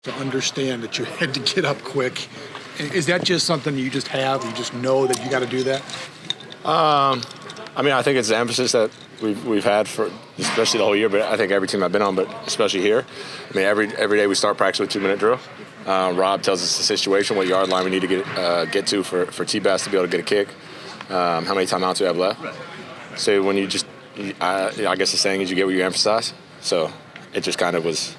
to understand that you had to get up quick. Is that just something you just have? You just know that you got to do that? I mean, I think it's the emphasis that we've had for especially the whole year, but I think every team I've been on, but especially here. I mean, every day we start practice with 2-minute drill. Rob tells us the situation, what yard line we need to get to for T-Bass to be able to get a kick, how many timeouts we have left. So when I guess the saying is you get what you emphasize. So it just kind of was.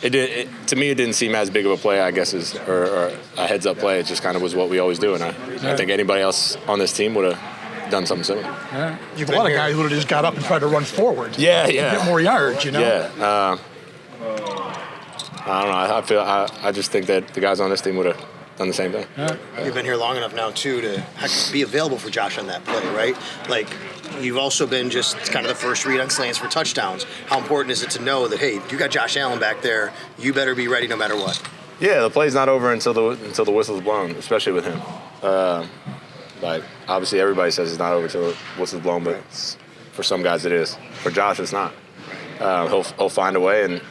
To me, it didn't seem as big of a play, I guess, or a heads-up play. It just kind of was what we always do, and I think anybody else on this team would have done something similar. Yeah. You have a lot of guys who would have just got up and tried to run forward. Yeah. Get more yards, you know? Yeah. I don't know. I just think that the guys on this team would have done the same thing. You've been here long enough now, too, to be available for Josh on that play, right? Like, you've also been just kind of the first read on slants for touchdowns. How important is it to know that, hey, you got Josh Allen back there, you better be ready no matter what? Yeah, the play's not over until the whistle's blown, especially with him. Like, obviously everybody says it's not over until the whistle's blown, but for some guys it is. For Josh, it's not. He'll find a way, and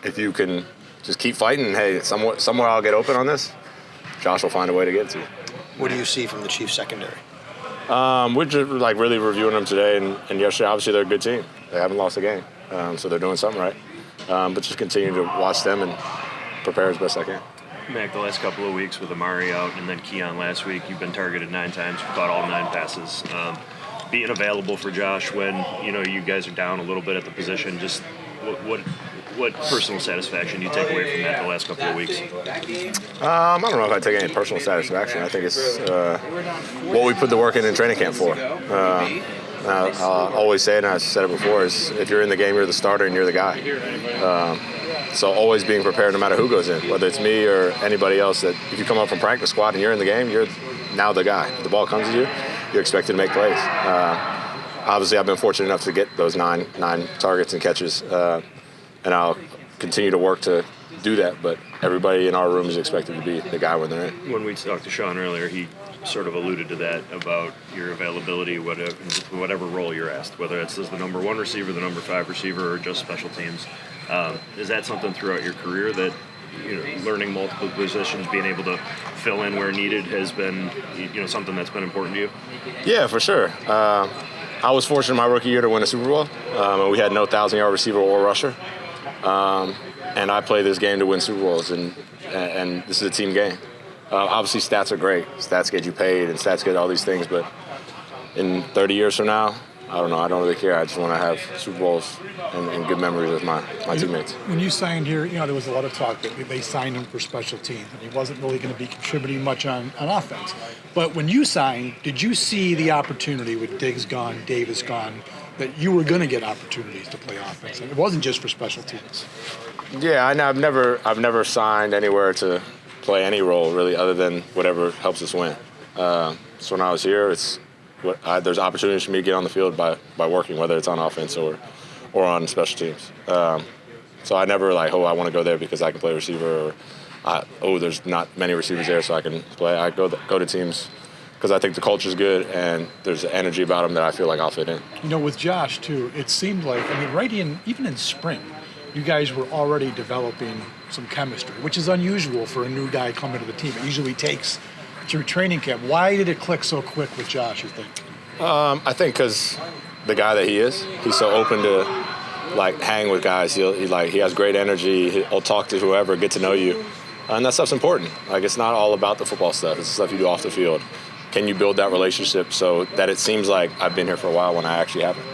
if you can just keep fighting, hey, somewhere I'll get open on this, Josh will find a way to get to. What do you see from the Chiefs secondary? We're just really reviewing them today and yesterday. Obviously, they're a good team. They haven't lost a game, so they're doing something right. But just continue to watch them and prepare as best I can. Mac, the last couple of weeks with Amari out and then Keon last week, you've been targeted 9 times. You've caught all 9 passes. Being available for Josh when you guys are down a little bit at the position, just what personal satisfaction do you take away from that the last couple of weeks? I don't know if I take any personal satisfaction. I think it's what we put the work in training camp for. I'll always say it, and I've said it before, is if you're in the game, you're the starter and you're the guy. So always being prepared no matter who goes in, whether it's me or anybody else, that if you come up from practice squad and you're in the game, you're now the guy. If the ball comes to you, you're expected to make plays. Obviously, I've been fortunate enough to get those nine targets and catches, and I'll continue to work to do that, but everybody in our room is expected to be the guy when they're in. When we talked to Sean earlier, he sort of alluded to that about your availability, whatever role you're asked, whether it's as the number 1 receiver, the number 5 receiver, or just special teams. Is that something throughout your career that learning multiple positions, being able to fill in where needed has been something that's been important to you? Yeah, for sure. I was fortunate my rookie year to win a Super Bowl, and we had no 1,000-yard receiver or rusher. And I play this game to win Super Bowls, and this is a team game. Obviously, stats are great. Stats get you paid, and stats get all these things. But in 30 years from now, I don't know. I don't really care. I just want to have Super Bowls and good memories with my teammates. When you signed here, there was a lot of talk that they signed him for special teams, and he wasn't really going to be contributing much on offense. But when you signed, did you see the opportunity with Diggs gone, Davis gone, that you were going to get opportunities to play offense? And it wasn't just for special teams. Yeah, I've never signed anywhere to play any role really, other than whatever helps us win. So when I was here, there's opportunities for me to get on the field by working, whether it's on offense or on special teams. So I never I want to go there because I can play receiver, or there's not many receivers there so I can play. I go to teams because I think the culture's good and there's an energy about them that I feel like I'll fit in. With Josh too, it seemed like even in spring, you guys were already developing some chemistry, which is unusual for a new guy coming to the team. It usually takes through training camp. Why did it click so quick with Josh, you think? I think because the guy that he is, he's so open to hang with guys. He has great energy. He'll talk to whoever, get to know you, and that stuff's important. It's not all about the football stuff. It's the stuff you do off the field. Can you build that relationship so that it seems like I've been here for a while when I actually haven't?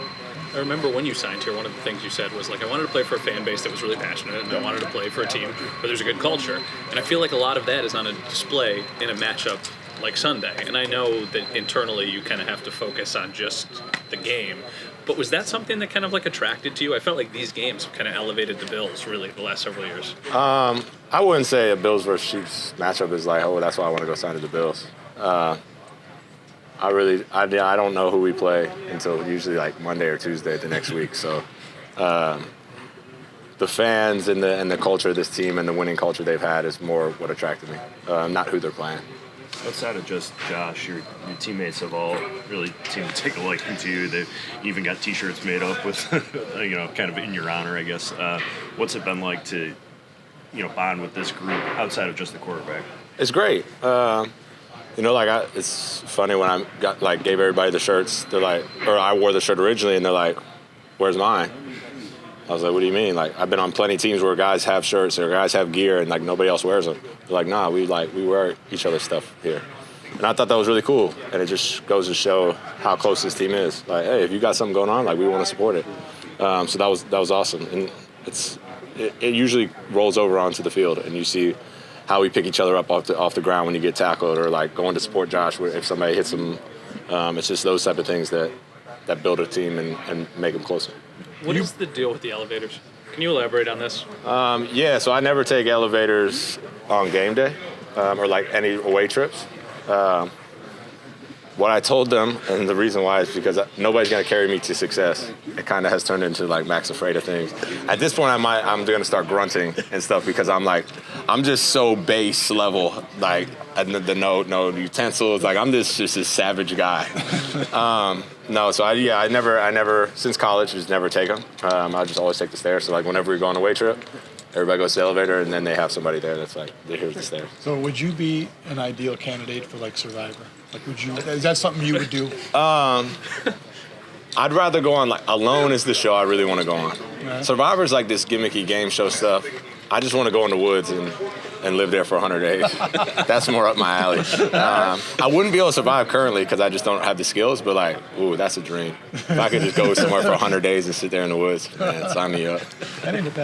I remember when you signed here, one of the things you said was I wanted to play for a fan base that was really passionate, and I wanted to play for a team where there's a good culture. And I feel like a lot of that is on a display in a matchup like Sunday. And I know that internally you kind of have to focus on just the game. But was that something that kind of attracted to you? I felt like these games have kind of elevated the Bills really the last several years. I wouldn't say a Bills versus Chiefs matchup is that's why I want to go sign to the Bills. I don't know who we play until usually Monday or Tuesday the next week. So the fans and the culture of this team and the winning culture they've had is more what attracted me, not who they're playing. Outside of just Josh, your teammates have all really seemed to take a liking to you. They've even got T-shirts made up with, kind of in your honor, I guess. What's it been like to bond with this group outside of just the quarterback? It's great. It's funny when I gave everybody the shirts. They're like, or I wore the shirt originally, and they're like, "Where's mine?" I was like, "What do you mean?" Like, I've been on plenty of teams where guys have shirts or guys have gear, and nobody else wears them. They're like, "Nah, we wear each other's stuff here." And I thought that was really cool, and it just goes to show how close this team is. Like, hey, if you got something going on, we want to support it. So that was awesome, and it usually rolls over onto the field, and you see how we pick each other up off the ground when you get tackled, or going to support Josh if somebody hits him. It's just those type of things that build a team and make them closer. What is the deal with the elevators? Can you elaborate on this? Yeah, so I never take elevators on game day or any away trips. What I told them, and the reason why is because nobody's going to carry me to success. It kind of has turned into Mac's afraid of things. At this point, I'm going to start grunting and stuff because I'm just so base level, the no utensils. I'm just this savage guy. No, so I never since college just never take them. I just always take the stairs. So whenever we go on a away trip, everybody goes to the elevator, and then they have somebody there that's here's the stairs. So would you be an ideal candidate for Survivor? Is that something you would do? I'd rather go on Alone is the show I really want to go on. Right. Survivor's this gimmicky game show stuff. I just want to go in the woods and live there for 100 days. That's more up my alley. I wouldn't be able to survive currently because I just don't have the skills, but that's a dream. If I could just go somewhere for 100 days and sit there in the woods, man, sign me up. That ain't a bad